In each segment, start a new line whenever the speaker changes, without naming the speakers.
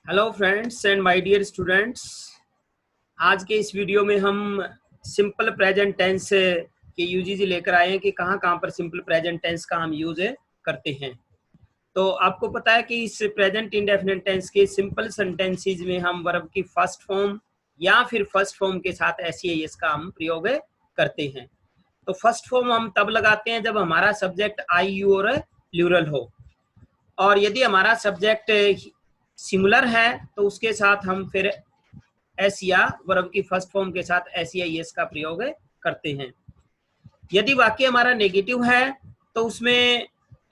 Hello friends and my dear students. आज के इस वीडियो में हम सिंपल प्रेजेंट टेंस के यूजेज लेकर आए हैं कि कहाँ कहाँ पर सिंपल प्रेजेंट टेंस का हम यूज करते हैं। तो आपको पता है कि इस प्रेजेंट इंडेफिनिट टेंस के सिंपल सेंटेंसेस में हम वर्ब की फर्स्ट फॉर्म या फिर फर्स्ट फॉर्म के साथ एस का हम प्रयोग करते हैं। तो फर्स्ट फॉर्म हम तब लगाते हैं जब हमारा सब्जेक्ट आई यू और प्लूरल हो, और यदि हमारा सब्जेक्ट सिंगुलर है तो उसके साथ हम फिर एस या वर्ब की फर्स्ट फॉर्म के साथ एस या एस का प्रयोग करते हैं। यदि वाक्य हमारा नेगेटिव है तो उसमें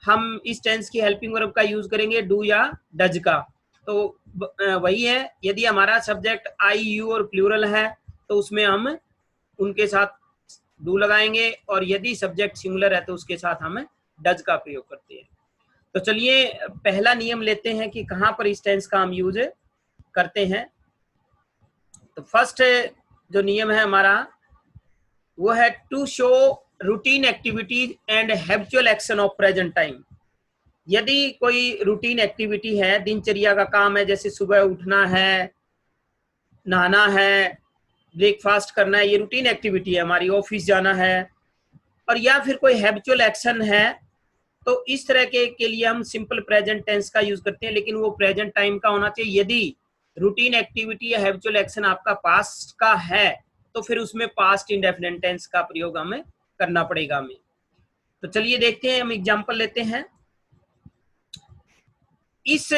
हम इस टेंस की हेल्पिंग वर्ब का यूज करेंगे डू या डज का। तो वही है, यदि हमारा सब्जेक्ट आई यू और प्लूरल है तो उसमें हम उनके साथ डू लगाएंगे, और यदि सब्जेक्ट सिंगुलर है तो उसके साथ हम डज का प्रयोग करते हैं। तो चलिए पहला नियम लेते हैं कि कहाँ पर इस टेंस का हम यूज करते हैं। तो फर्स्ट जो नियम है हमारा वो है to show routine activities and habitual action of present time. यदि कोई रूटीन एक्टिविटी है, दिनचर्या का काम है, जैसे सुबह उठना है, नहाना है, ब्रेकफास्ट करना है, ये रूटीन एक्टिविटी है हमारी, ऑफिस जाना है, और या फिर कोई हैबिचुअल एक्शन है, तो इस तरह के लिए हम सिंपल प्रेजेंट टेंस का यूज करते हैं, लेकिन वो प्रेजेंट टाइम का होना चाहिए। यदि रूटीन एक्टिविटी या हैबिचुअल एक्शन आपका पास्ट का है तो फिर उसमें पास्ट इंडेफिनिट टेंस का प्रयोग हमें करना पड़ेगा हमें। तो चलिए देखते हैं, हम एग्जांपल लेते हैं। इस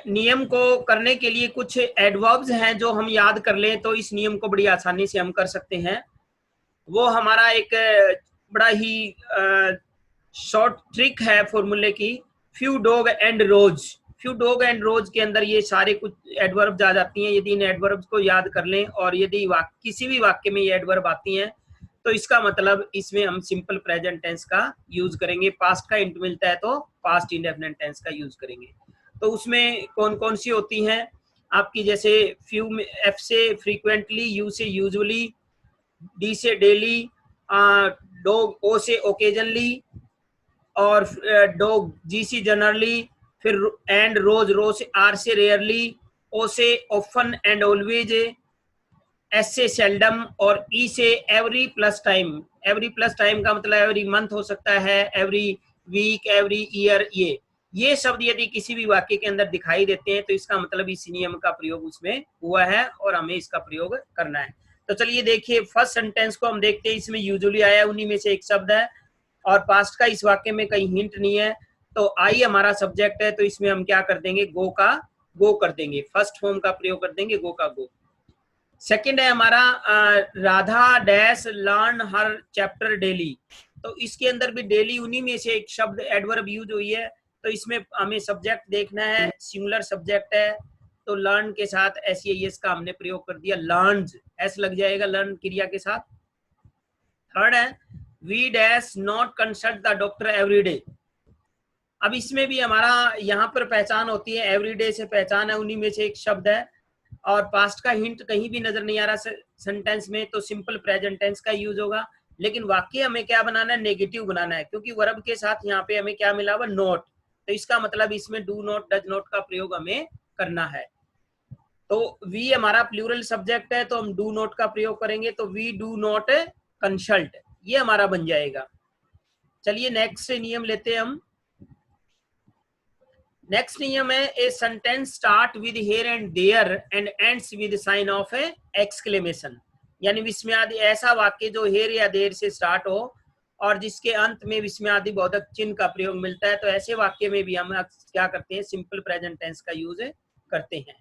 नियम को करने के लिए कुछ एडवर्ब्स हैं जो हम याद कर लें तो इस नियम को बड़ी आसानी से हम कर सकते हैं। वो हमारा एक बड़ा ही शॉर्ट ट्रिक है फॉर्मूले की, few dog and rose. Few dog and rose के अंदर ये सारे कुछ एडवर्ब्स आ जाती हैं। यदि इन एडवर्ब्स को याद कर लें और यदि किसी भी वाक्य में ये एडवर्ब आती हैं तो इसका मतलब इसमें हम सिंपल प्रेजेंट टेंस का यूज करेंगे। पास्ट का इंट मिलता है तो पास्ट इंडेफिनिट टेंस का यूज करेंगे। तो उसमें कौन कौन सी होती हैं आपकी, जैसे फ्यू में एफ से फ्रीक्वेंटली, यू से यूजुअली, डी से डेली, डॉग ओ से ओकेजनली, और डॉग जी से जनरली, फिर एंड रोज रो से आर से रेयरली, ओ से ऑफन एंड ऑलवेज, एस से सेल्डम, और ई से every plus time. Every plus time का मतलब एवरी मंथ हो सकता है, एवरी वीक, एवरी ईयर। ये शब्द यदि किसी भी वाक्य के अंदर दिखाई देते हैं तो इसका मतलब इस नियम का प्रयोग उसमें हुआ है और हमें इसका प्रयोग करना है। तो चलिए देखिए, फर्स्ट सेंटेंस को हम देखते हैं। इसमें यूजुअली आया, उन्हीं में से एक शब्द है, और पास्ट का इस वाक्य में कहीं हिंट नहीं है। तो आई हमारा सब्जेक्ट है तो इसमें हम क्या कर देंगे, गो का गो कर देंगे, फर्स्ट फॉर्म का प्रयोग कर देंगे, गो का गो। सेकंड है हमारा राधा डैश लर्न हर चैप्टर डेली। तो इसके अंदर भी डेली उन्हीं में से एक शब्द एडवर्ब यूज हुई है, तो इसमें हमें सब्जेक्ट देखना है, सिंगुलर सब्जेक्ट है, तो लर्न के साथ एस का हमने प्रयोग कर दिया, लर्न्स, एस लग जाएगा लर्न क्रिया के साथ। थर्ड है we dash not consult the doctor every day. अब इसमें भी हमारा यहाँ पर पहचान होती है, एवरीडे से पहचान है, उन्हीं में से एक शब्द है, और पास्ट का हिंट कहीं भी नजर नहीं आ रहा सेंटेंस में, तो सिंपल प्रेजेंट टेंस का यूज होगा। लेकिन वाक्य हमें क्या बनाना है, नेगेटिव बनाना है, क्योंकि वर्ब के साथ यहाँ पे हमें क्या मिला हुआ, नॉट। तो इसका मतलब इसमें डू नॉट डज नॉट का प्रयोग हमें करना है। तो वी हमारा प्लूरल सब्जेक्ट है तो हम डू नॉट का प्रयोग करेंगे, तो वी डू नॉट कंसल्ट, ये हमारा बन जाएगा। चलिए नेक्स्ट नियम लेते हैं हम। नेक्स्ट नियम है, a sentence start with here and there and ends with sign of a exclamation. यानी विस्मयादि ऐसा वाक्य जो हेयर या देर से स्टार्ट हो और जिसके अंत में विस्मयादि बोधक चिन्ह का प्रयोग मिलता है, तो ऐसे वाक्य में भी हम क्या करते हैं, सिंपल प्रेजेंट टेंस का यूज करते हैं।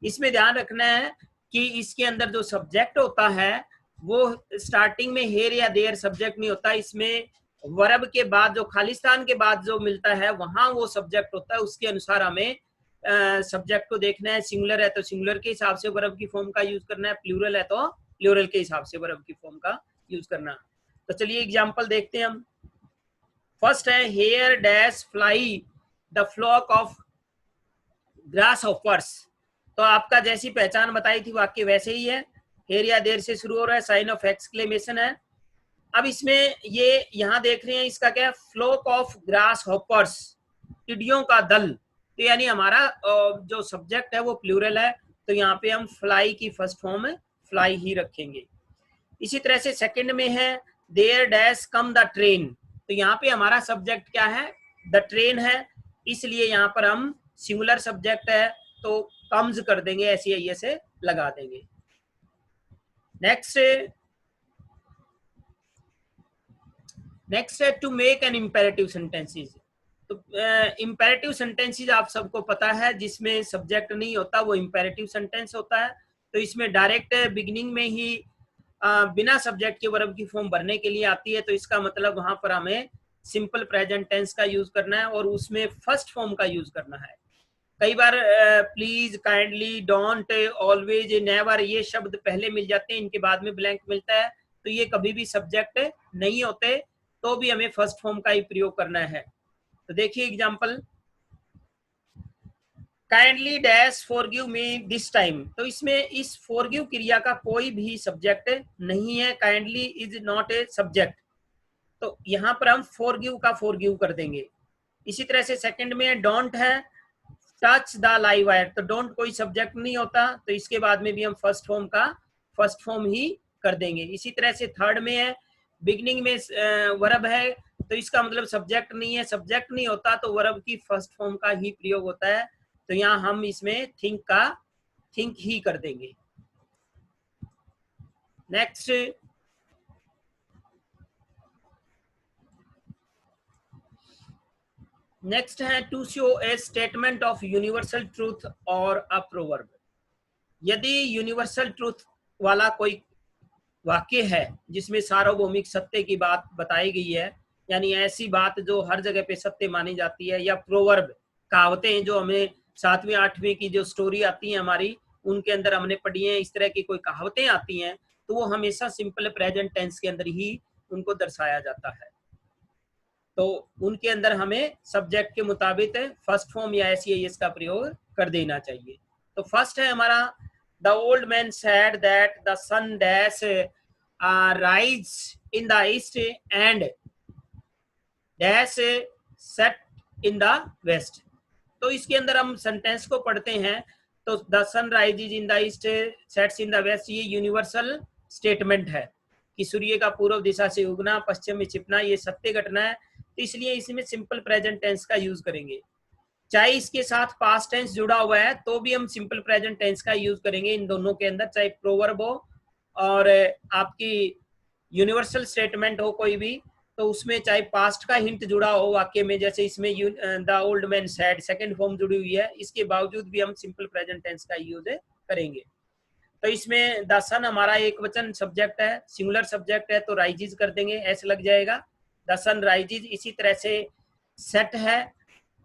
इसमें ध्यान रखना है कि इसके अंदर जो सब्जेक्ट होता है वो स्टार्टिंग में हेयर या देयर सब्जेक्ट नहीं होता, इसमें वर्ब के बाद जो खालिस्तान के बाद जो मिलता है वहां वो सब्जेक्ट होता है। उसके अनुसार हमें सब्जेक्ट को देखना है, सिंगुलर है तो सिंगुलर के हिसाब से वर्ब की फॉर्म का यूज करना है, प्लूरल है तो प्लूरल के हिसाब से वर्ब की फॉर्म का यूज करना। तो चलिए एग्जाम्पल देखते हैं हम। फर्स्ट है here dash fly the flock of grass offers. तो आपका जैसी पहचान बताई थी वाक्य वैसे ही है, हेयर या देर से शुरू हो रहा है, साइन ऑफ एक्सक्लेमेशन है। अब इसमें ये यहां देख रहे हैं, इसका क्या है, फ्लोक ऑफ ग्रास हॉपर्स, टिड्डियों का दल। तो यानी हमारा जो सब्जेक्ट है वो प्लूरल है, तो यहाँ पे हम फ्लाई की फर्स्ट फॉर्म फ्लाई ही रखेंगे। इसी तरह से सेकंड में है there dash come the train, तो यहाँ पे हमारा सब्जेक्ट क्या है, द ट्रेन है, इसलिए यहाँ पर हम सिंगुलर सब्जेक्ट है तो कम्स कर देंगे, ऐसे से लगा देंगे। नेक्स्ट है to make an imperative sentences. तो इम्पेरेटिव सेंटेंसेस आप सबको पता है, जिसमें सब्जेक्ट नहीं होता वो इम्पेरेटिव सेंटेंस होता है। तो इसमें डायरेक्ट बिगिनिंग में ही बिना सब्जेक्ट के वर्ब की फॉर्म भरने के लिए आती है, तो इसका मतलब वहां पर हमें सिंपल प्रेजेंट टेंस का यूज करना है और उसमें फर्स्ट फॉर्म का यूज करना है। कई बार please, kindly, don't, always, never ये शब्द पहले मिल जाते हैं, इनके बाद में ब्लैंक मिलता है, तो ये कभी भी सब्जेक्ट नहीं होते, तो भी हमें फर्स्ट फॉर्म का ही प्रयोग करना है। तो देखिए example, kindly dash forgive me this time, तो इसमें इस फॉरगिव क्रिया का कोई भी सब्जेक्ट नहीं है, kindly is not a subject, तो यहाँ पर हम फॉरगिव का फॉरगिव कर देंगे। इसी तरह से सेकंड में डोंट है, टच द लाइव वायर, तो डोंट कोई सब्जेक्ट नहीं होता, तो इसके बाद में भी हम फर्स्ट फॉर्म का फर्स्ट फॉर्म ही कर देंगे। इसी तरह से थर्ड में है बिगनिंग में वर्ब है, तो इसका मतलब सब्जेक्ट नहीं है, सब्जेक्ट नहीं होता तो वर्ब की फर्स्ट फॉर्म का ही प्रयोग होता है, तो यहाँ हम इसमें थिंक का थिंक ही कर देंगे। नेक्स्ट है to show a statement of universal truth और अ प्रोवर्ब। यदि यूनिवर्सल ट्रूथ वाला कोई वाक्य है जिसमें सार्वभौमिक सत्य की बात बताई गई है, यानी ऐसी बात जो हर जगह पे सत्य मानी जाती है, या प्रोवर्ब कहावतें जो हमें 7वीं 8वीं की जो स्टोरी आती है हमारी, उनके अंदर हमने पढ़ी है, इस तरह की कोई कहावतें आती हैं, तो वो हमेशा सिंपल प्रेजेंट टेंस के अंदर ही उनको दर्शाया जाता है, तो उनके अंदर हमें सब्जेक्ट के मुताबिक फर्स्ट फॉर्म या एस का प्रयोग कर देना चाहिए। तो फर्स्ट है हमारा the old man said that the sun dash rise in the east and dash set in the west. तो इसके अंदर हम सेंटेंस को पढ़ते हैं, तो the sun rises in the east sets in the west, ये यूनिवर्सल स्टेटमेंट है कि सूर्य का पूर्व दिशा से उगना, पश्चिम में छिपना, ये सत्य घटना है, तो इसलिए इसमें सिंपल प्रेजेंट टेंस का यूज करेंगे। चाहे इसके साथ पास्ट टेंस जुड़ा हुआ है तो भी हम सिंपल प्रेजेंट टेंस का यूज करेंगे इन दोनों के अंदर, चाहे प्रोवर्ब हो और आपकी यूनिवर्सल स्टेटमेंट हो कोई भी, तो उसमें चाहे पास्ट का हिंट जुड़ा हो वाक्य में, जैसे इसमें the old man said second form जुड़ी हुई है, इसके बावजूद भी हम सिंपल प्रेजेंट टेंस का यूज करेंगे। तो इसमें द सन हमारा एक वचन सब्जेक्ट है, सिंगुलर सब्जेक्ट है, तो राइजिज कर देंगे, एस लग जाएगा, द सन राइजिज। इसी तरह से सेट है,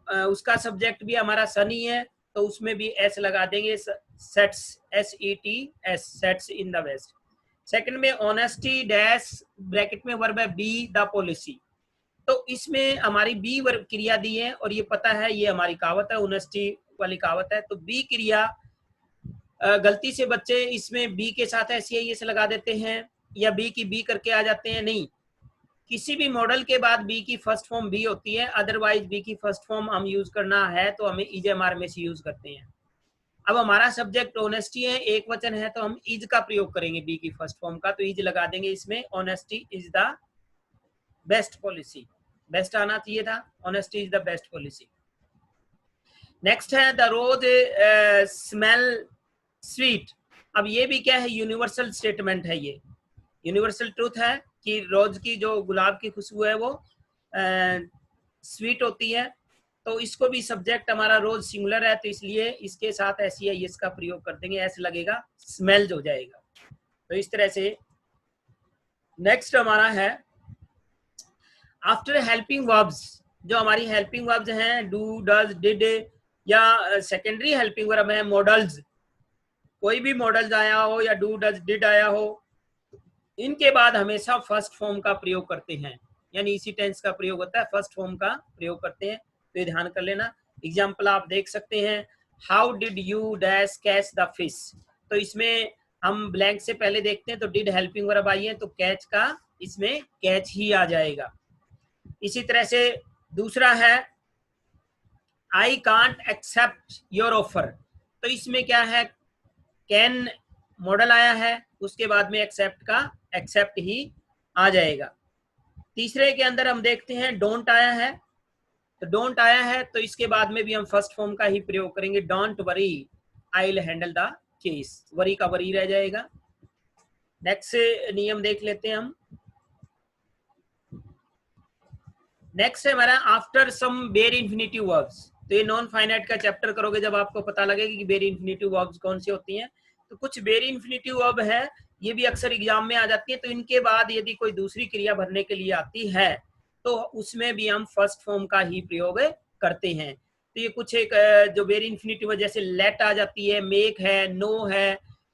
उसका सब्जेक्ट भी हमारा सन ही है, तो उसमें भी एस लगा देंगे, sets, SETS, sets in the west. Second में ऑनेस्टी डैश ब्रैकेट में वर्ब है बी द पॉलिसी, तो इसमें हमारी बी वर्ब क्रिया दी है, और ये पता है ये हमारी कहावत है, ऑनेस्टी वाली कहावत है, तो बी क्रिया गलती से बच्चे इसमें बी के साथ SES लगा देते हैं या बी की बी करके आ जाते हैं, नहीं, किसी भी मॉडल के बाद बी की फर्स्ट फॉर्म बी होती है, अदरवाइज बी की फर्स्ट फॉर्म हम यूज करना है तो हमें इज MR में से यूज करते हैं। अब हमारा सब्जेक्ट ऑनेस्टी है, एक वचन है, तो हम इज का प्रयोग करेंगे बी की फर्स्ट फॉर्म का, तो इज लगा देंगे इसमें, honesty is the best policy, best आना चाहिए था, honesty is the best policy. Next है द रोज स्मेल स्वीट, अब ये भी क्या है, यूनिवर्सल स्टेटमेंट है, ये यूनिवर्सल ट्रूथ है कि रोज की जो गुलाब की खुशबू है वो स्वीट होती है, तो इसको भी सब्जेक्ट हमारा रोज सिंगुलर है, तो इसलिए इसके साथ SES का प्रयोग कर देंगे, ऐसे लगेगा, स्मेल्स हो जाएगा। तो इस तरह से नेक्स्ट हमारा है आफ्टर हेल्पिंग वर्ब्स, जो हमारी हेल्पिंग वर्ब्स हैं डू, डज, डिड, या सेकेंडरी हेल्पिंग वर्ब है मॉडल्स, कोई भी मॉडल्स आया हो या डू, डज, डिड आया हो, इनके बाद हमेशा फर्स्ट फॉर्म का प्रयोग करते हैं, यानी इसी टेंस का प्रयोग होता है, फर्स्ट फॉर्म का प्रयोग करते हैं, तो ये ध्यान कर लेना। एग्जाम्पल आप देख सकते हैं, how did you dash catch the fish, तो इसमें हम ब्लैंक से पहले देखते हैं, तो डिड हेल्पिंग वर्ब आई है, तो कैच का इसमें कैच ही आ जाएगा। इसी तरह से दूसरा है I can't accept your offer, तो इसमें क्या है, कैन मॉडल आया है, उसके बाद में एक्सेप्ट का एक्सेप्ट ही आ जाएगा। तीसरे के अंदर हम देखते हैं डोंट आया है, तो डोंट आया है तो इसके बाद में भी हम फर्स्ट फॉर्म का ही प्रयोग करेंगे, don't worry I will handle the case, worry का वरी रह जाएगा। नेक्स्ट नियम देख लेते हैं हम। नेक्स्ट है हमारा after some bare infinitive verbs, तो ये नॉन फाइनाइट का चैप्टर करोगे जब आपको पता लगेगा कि बेयर इन्फिनिटिव वर्ब्स कौन सी होती हैं। तो कुछ बेयर इन्फिनिटिव वर्ब है, ये भी अक्सर एग्जाम में आ जाती है, तो इनके बाद यदि कोई दूसरी क्रिया भरने के लिए आती है तो उसमें भी हम फर्स्ट फॉर्म का ही प्रयोग करते हैं। तो ये कुछ एक जो बेयर इन्फिनिटिव जैसे लेट आ जाती है, मेक है, नो है,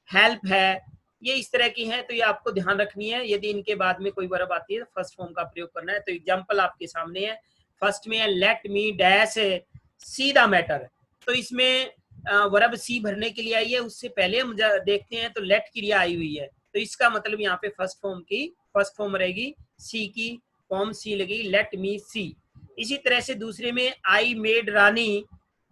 हेल्प है, ये इस तरह की है, तो ये आपको ध्यान रखनी है। यदि इनके बाद में कोई वर्ब आती है तो फर्स्ट फॉर्म का प्रयोग करना है। तो एग्जांपल आपके सामने है, फर्स्ट में है let me dash see the matter, तो इसमें वर्ब सी भरने के लिए आई है, उससे पहले हम देखते हैं तो लेट क्रिया आई हुई है, तो इसका मतलब यहाँ पे फर्स्ट फॉर्म रहेगी, सी की फॉर्म सी लगेगी, लेट मी सी। इसी तरह से दूसरे में I made Rani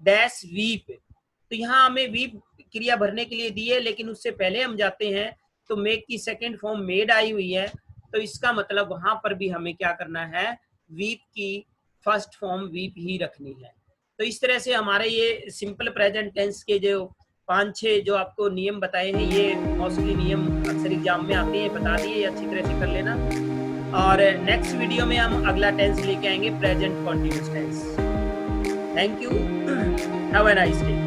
dash weep, तो यहाँ हमें वीप क्रिया भरने के लिए दी है, लेकिन उससे पहले हम जाते हैं तो मेक की सेकंड फॉर्म मेड आई हुई है, तो इसका मतलब वहां पर भी हमें क्या करना है, वीप की फर्स्ट फॉर्म वीप ही रखनी है। तो इस तरह से हमारे ये सिंपल प्रेजेंट टेंस के जो 5-6 जो आपको नियम बताए हैं, ये मोस्टली नियम अक्सर एग्जाम में आते हैं, बता दिए, अच्छी तरह से कर लेना। और नेक्स्ट वीडियो में हम अगला टेंस लेके आएंगे, present continuous tense. Thank you, have a nice day.